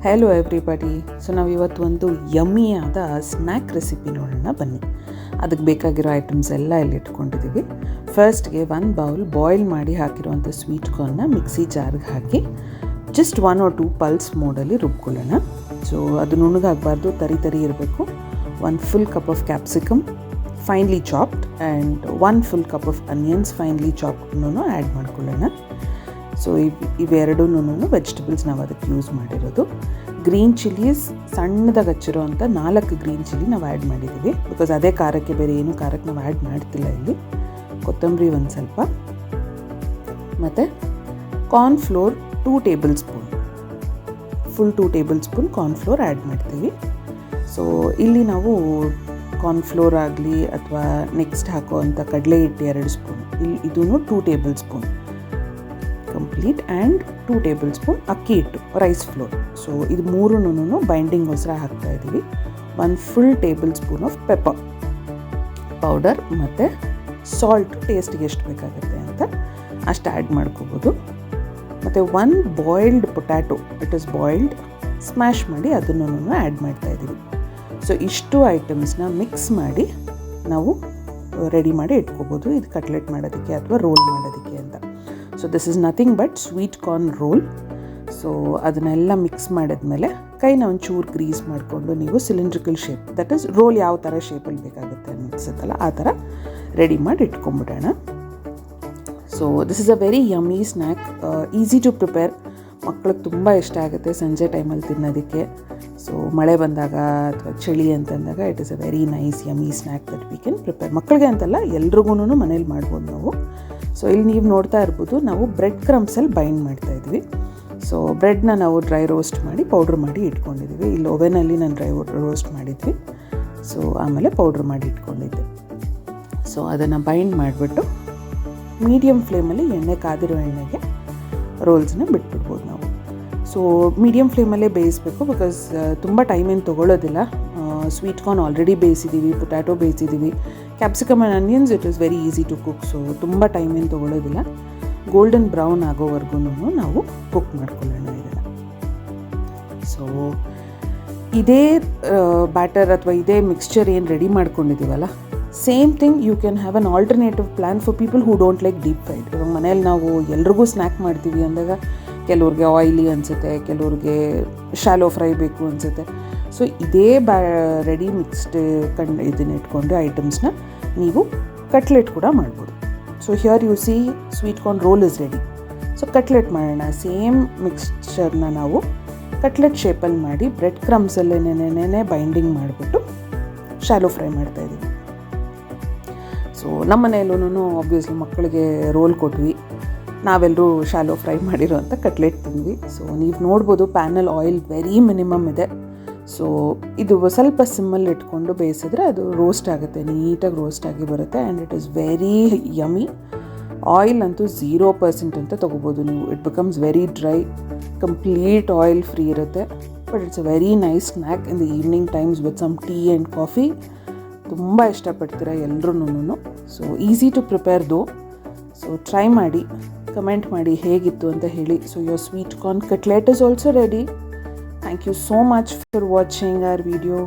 Hello everybody. So ನಾವು ಇವತ್ತು ಒಂದು ಯಮ್ಮಿಯಾದ ಸ್ನ್ಯಾಕ್ ರೆಸಿಪಿ ನೋಡೋಣ ಬನ್ನಿ. ಅದಕ್ಕೆ ಬೇಕಾಗಿರೋ ಐಟಮ್ಸ್ ಎಲ್ಲ ಇಲ್ಲಿ ಇಟ್ಕೊಂಡಿದ್ದೀವಿ. ಫಸ್ಟ್ಗೆ 1 ಬೌಲ್ ಬಾಯ್ಲ್ ಮಾಡಿ ಹಾಕಿರುವಂಥ ಸ್ವೀಟ್ ಕಾರ್ನ್ನ ಮಿಕ್ಸಿ ಜಾರ್ಗೆ ಹಾಕಿ ಜಸ್ಟ್ 1 or 2 ಪಲ್ಸ್ ಮೋಡಲ್ಲಿ ರುಬ್ಕೊಳ್ಳೋಣ. ಸೊ ಅದು ನುಣ್ಣಗಾಗಬಾರ್ದು, ತರಿ ಇರಬೇಕು. 1 full cup of capsicum finely chopped and 1 full cup of onions finely ಚಾಪ್ಡ್ನೂ ಆ್ಯಡ್ ಮಾಡ್ಕೊಳ್ಳೋಣ. ಸೊ ಇವೆರಡೂ ವೆಜಿಟೇಬಲ್ಸ್ ನಾವು ಅದಕ್ಕೆ ಯೂಸ್ ಮಾಡಿರೋದು. ಗ್ರೀನ್ ಚಿಲ್ಲೀಸ್ ಸಣ್ಣದಾಗಿ ಹಚ್ಚಿರೋ ಅಂಥ 4 ಗ್ರೀನ್ ಚಿಲ್ಲಿ ನಾವು ಆ್ಯಡ್ ಮಾಡಿದ್ದೀವಿ, ಬಿಕಾಸ್ ಅದೇ ಖಾರಕ್ಕೆ, ಬೇರೆ ಏನು ಖಾರಕ್ಕೆ ನಾವು ಆ್ಯಡ್ ಮಾಡ್ತಿಲ್ಲ ಇಲ್ಲಿ. ಕೊತ್ತಂಬರಿ ಒಂದು ಸ್ವಲ್ಪ, ಮತ್ತು cornflour 2 table spoon, full 2 table spoon cornflour add ಮಾಡ್ತೀವಿ. ಸೊ ಇಲ್ಲಿ ನಾವು ಕಾರ್ನ್ಫ್ಲೋರ್ ಆಗಲಿ ಅಥವಾ ನೆಕ್ಸ್ಟ್ ಹಾಕುವಂಥ ಕಡಲೆ ಹಿಟ್ಟು 2 ಸ್ಪೂನ್, ಇಲ್ಲಿ ಇದೂ 2 table spoon complete, and 2 table spoon ಅಕ್ಕಿ ಹಿಟ್ಟು, ರೈಸ್ ಫ್ಲೋರ್. ಸೊ ಇದು ಮೂರೂ ಬೈಂಡಿಂಗ್ಗೋಸ್ಕರ ಹಾಕ್ತಾಯಿದ್ದೀವಿ. 1 full table spoon of pepper powder ಮತ್ತು ಸಾಲ್ಟ್ ಟೇಸ್ಟಿಗೆ ಎಷ್ಟು ಬೇಕಾಗುತ್ತೆ ಅಂತ ಅಷ್ಟು ಆ್ಯಡ್ ಮಾಡ್ಕೋಬೋದು. ಮತ್ತು 1 boiled potato, it is boiled, smash ಮಾಡಿ ಅದನ್ನು ಆ್ಯಡ್ ಮಾಡ್ತಾಯಿದ್ದೀವಿ. ಸೊ ಇಷ್ಟು ಐಟಮ್ಸ್ನ ಮಿಕ್ಸ್ ಮಾಡಿ ನಾವು ರೆಡಿ ಮಾಡಿ ಇಟ್ಕೋಬೋದು, ಇದು ಕಟ್ಲೆಟ್ ಮಾಡೋದಕ್ಕೆ ಅಥವಾ ರೋಲ್ ಮಾಡೋದಕ್ಕೆ ಅಂತ. So this is nothing but sweet corn roll. So ಅದನ್ನೆಲ್ಲ ಮಿಕ್ಸ್ ಮಾಡಿದ್ಮೇಲೆ ಕೈನ ಒಂಚೂರು ಗ್ರೀಸ್ ಮಾಡಿಕೊಂಡು ನೀವು cylindrical shape, that is roll ಯಾವ ಥರ ಶೇಪಲ್ಲಿ ಬೇಕಾಗುತ್ತೆ ಅನಿಸುತ್ತಲ್ಲ ಆ ಥರ ರೆಡಿ ಮಾಡಿ ಇಟ್ಕೊಂಬಿಡೋಣ. So this is a very yummy snack, easy to prepare. ಮಕ್ಳಿಗೆ ತುಂಬ ಇಷ್ಟ ಆಗುತ್ತೆ ಸಂಜೆ ಟೈಮಲ್ಲಿ ತಿನ್ನೋದಕ್ಕೆ. ಸೊ ಮಳೆ ಬಂದಾಗ ಅಥವಾ ಚಳಿ ಅಂತಂದಾಗ it is a very nice yummy snack that we can prepare. ಮಕ್ಕಳಿಗೆ ಅಂತಲ್ಲ, ಎಲ್ರಿಗೂ ಮನೇಲಿ ಮಾಡ್ಬೋದು ನಾವು. ಸೊ ಇಲ್ಲಿ ನೀವು ನೋಡ್ತಾ ಇರ್ಬೋದು, ನಾವು ಬ್ರೆಡ್ ಕ್ರಮ್ಸಲ್ಲಿ ಬೈಂಡ್ ಮಾಡ್ತಾಯಿದ್ವಿ. ಸೊ ಬ್ರೆಡ್ನ ನಾವು ಡ್ರೈ ರೋಸ್ಟ್ ಮಾಡಿ ಪೌಡ್ರ್ ಮಾಡಿ ಇಟ್ಕೊಂಡಿದ್ವಿ. ಇಲ್ಲಿ ಓವೆನಲ್ಲಿ ನಾನು ಡ್ರೈ ರೋಸ್ಟ್ ಮಾಡಿದ್ವಿ. ಸೊ ಆಮೇಲೆ ಪೌಡ್ರ್ ಮಾಡಿ ಇಟ್ಕೊಂಡಿದ್ದೆ. ಸೊ ಅದನ್ನು ಬೈಂಡ್ ಮಾಡಿಬಿಟ್ಟು ಮೀಡಿಯಮ್ ಫ್ಲೇಮಲ್ಲಿ ಎಣ್ಣೆ ಕಾದಿರೋ ಎಣ್ಣೆಗೆ ರೋಲ್ಸ್ನ ಬಿಟ್ಬಿಡ್ಬೋದು ನಾವು. ಸೊ ಮೀಡಿಯಮ್ ಫ್ಲೇಮಲ್ಲೇ ಬೇಯಿಸಬೇಕು, ಬಿಕಾಸ್ ತುಂಬ ಟೈಮೇನು ತೊಗೊಳ್ಳೋದಿಲ್ಲ. ಸ್ವೀಟ್ ಕಾರ್ನ್ ಆಲ್ರೆಡಿ ಬೇಯಿಸಿದ್ದೀವಿ, ಪೊಟ್ಯಾಟೊ ಬೇಯಿಸಿದ್ದೀವಿ, capsicum and onions it is very easy to cook. So ತುಂಬ ಟೈಮೇನು ತೊಗೊಳ್ಳೋದಿಲ್ಲ. ಗೋಲ್ಡನ್ ಬ್ರೌನ್ ಆಗೋವರೆಗೂ ನಾವು ಕುಕ್ ಮಾಡ್ಕೊಳ್ಳೋಣ ಇದನ್ನು. ಸೊ ಇದೇ ಬ್ಯಾಟರ್ ಅಥವಾ ಇದೇ ಮಿಕ್ಸ್ಚರ್ ಏನು ರೆಡಿ ಮಾಡ್ಕೊಂಡಿದ್ದೀವಲ್ಲ, same thing you can have an alternative plan for people who don't like deep fried. ಇವಾಗ ಮನೇಲಿ ನಾವು ಎಲ್ರಿಗೂ ಸ್ನ್ಯಾಕ್ ಮಾಡ್ತೀವಿ ಅಂದಾಗ ಕೆಲವ್ರಿಗೆ ಆಯಿಲಿ ಅನಿಸುತ್ತೆ, ಕೆಲವ್ರಿಗೆ ಶಾಲೋ ಫ್ರೈ ಬೇಕು ಅನಿಸುತ್ತೆ. ಸೊ ಇದೇ ರೆಡಿ ಮಿಕ್ಸ್ಡ್ ಇದನ್ನ ಇಟ್ಕೊಂಡು ಐಟಮ್ಸ್ನ ನೀವು ಕಟ್ಲೆಟ್ ಕೂಡ ಮಾಡ್ಬೋದು. So here U C sweet corn role is ready. So cutlet ಮಾಡೋಣ. ಸೇಮ್ ಮಿಕ್ಸ್ಚರ್ನ ನಾವು ಕಟ್ಲೆಟ್ ಶೇಪಲ್ಲಿ ಮಾಡಿ ಬ್ರೆಡ್ ಕ್ರಮ್ಸಲ್ಲೇ ಬೈಂಡಿಂಗ್ ಮಾಡಿಬಿಟ್ಟು ಶಾಲೋ ಫ್ರೈ ಮಾಡ್ತಾಯಿದ್ದೀವಿ. ಸೊ ನಮ್ಮ ಮನೆಯಲ್ಲೂ ಆಬ್ವಿಯಸ್ಲಿ ಮಕ್ಕಳಿಗೆ ರೋಲ್ ಕೊಟ್ವಿ, ನಾವೆಲ್ಲರೂ ಶಾಲೋ ಫ್ರೈ ಮಾಡಿರೋ ಅಂಥ ಕಟ್ಲೆಟ್ ತಿಂದ್ವಿ. ಸೊ ನೀವು ನೋಡ್ಬೋದು ಪ್ಯಾನಲ್ಲಿ ಆಯಿಲ್ ವೆರಿ ಮಿನಿಮಮ್ ಇದೆ. ಸೊ ಇದು ಸ್ವಲ್ಪ ಸಿಮ್ಮಲ್ಲಿ ಇಟ್ಕೊಂಡು ಬೇಯಿಸಿದ್ರೆ ಅದು ರೋಸ್ಟ್ ಆಗುತ್ತೆ, ನೀಟಾಗಿ ರೋಸ್ಟ್ ಆಗಿ ಬರುತ್ತೆ. And it is very yummy. Oil ಅಂತೂ 0% ಅಂತ ತೊಗೋಬೋದು ನೀವು. It becomes very dry, complete oil free ಇರುತ್ತೆ. But it's a very nice snack in the evening times with some tea and coffee. ತುಂಬ ಇಷ್ಟಪಡ್ತೀರಾ ಎಲ್ರೂ. So easy to prepare though. So try ಮಾಡಿ, comment ಮಾಡಿ ಹೇಗಿತ್ತು ಅಂತ ಹೇಳಿ. So your sweet corn cutlet is also ready. Thank you so much for watching our video.